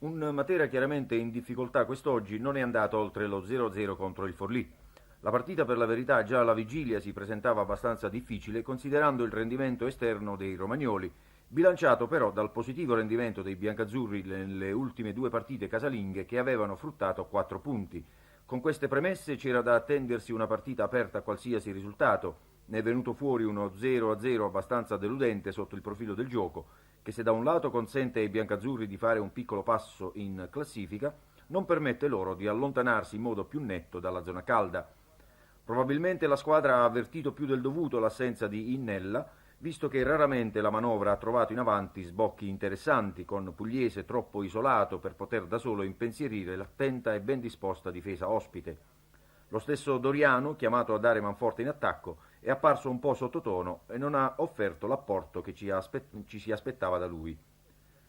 Un Matera chiaramente in difficoltà quest'oggi non è andato oltre lo 0-0 contro il Forlì. La partita per la verità già alla vigilia si presentava abbastanza difficile considerando il rendimento esterno dei romagnoli, bilanciato però dal positivo rendimento dei biancazzurri nelle ultime due partite casalinghe che avevano fruttato 4 punti. Con queste premesse c'era da attendersi una partita aperta a qualsiasi risultato. Ne è venuto fuori uno 0-0 abbastanza deludente sotto il profilo del gioco, che se da un lato consente ai biancazzurri di fare un piccolo passo in classifica, non permette loro di allontanarsi in modo più netto dalla zona calda. Probabilmente la squadra ha avvertito più del dovuto l'assenza di Innella, visto che raramente la manovra ha trovato in avanti sbocchi interessanti, con Pugliese troppo isolato per poter da solo impensierire l'attenta e ben disposta difesa ospite. Lo stesso Doriano, chiamato a dare manforte in attacco, è apparso un po' sottotono e non ha offerto l'apporto che ci si aspettava da lui.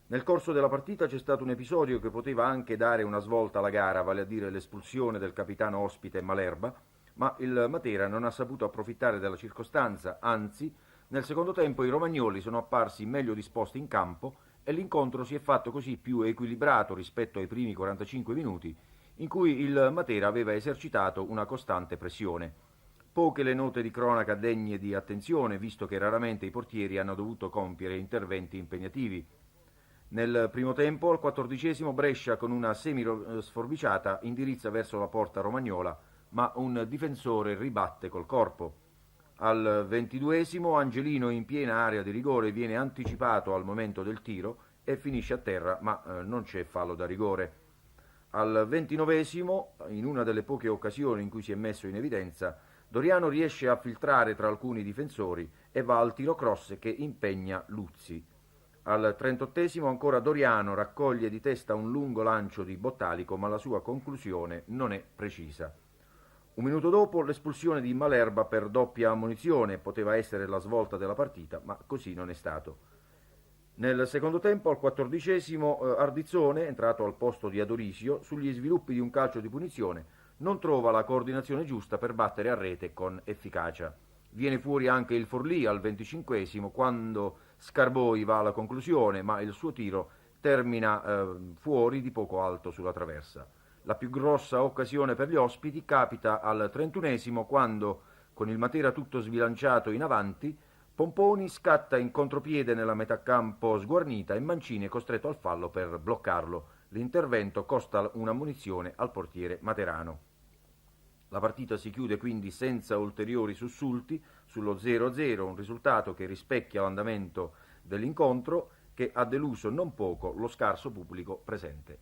Nel corso della partita c'è stato un episodio che poteva anche dare una svolta alla gara, vale a dire l'espulsione del capitano ospite Malerba, ma il Matera non ha saputo approfittare della circostanza, anzi, nel secondo tempo i romagnoli sono apparsi meglio disposti in campo e l'incontro si è fatto così più equilibrato rispetto ai primi 45 minuti, in cui il Matera aveva esercitato una costante pressione. Poche le note di cronaca degne di attenzione, visto che raramente i portieri hanno dovuto compiere interventi impegnativi. Nel primo tempo, al 14° Brescia con una semi-sforbiciata indirizza verso la porta romagnola, ma un difensore ribatte col corpo. Al 22° Angelino in piena area di rigore viene anticipato al momento del tiro e finisce a terra, ma non c'è fallo da rigore. Al 29°, in una delle poche occasioni in cui si è messo in evidenza, Doriano riesce a filtrare tra alcuni difensori e va al tiro cross che impegna Luzzi. Al 38° ancora Doriano raccoglie di testa un lungo lancio di Bottalico, ma la sua conclusione non è precisa. Un minuto dopo l'espulsione di Malerba per doppia ammonizione poteva essere la svolta della partita, ma così non è stato. Nel secondo tempo, al 14° Ardizzone, entrato al posto di Adorisio, sugli sviluppi di un calcio di punizione, non trova la coordinazione giusta per battere a rete con efficacia. Viene fuori anche il Forlì al 25° quando Scarboi va alla conclusione, ma il suo tiro termina fuori di poco alto sulla traversa. La più grossa occasione per gli ospiti capita al 31° quando, con il Matera tutto sbilanciato in avanti, Pomponi scatta in contropiede nella metà campo sguarnita e Mancini è costretto al fallo per bloccarlo. L'intervento costa una munizione al portiere materano. La partita si chiude quindi senza ulteriori sussulti sullo 0-0, un risultato che rispecchia l'andamento dell'incontro che ha deluso non poco lo scarso pubblico presente.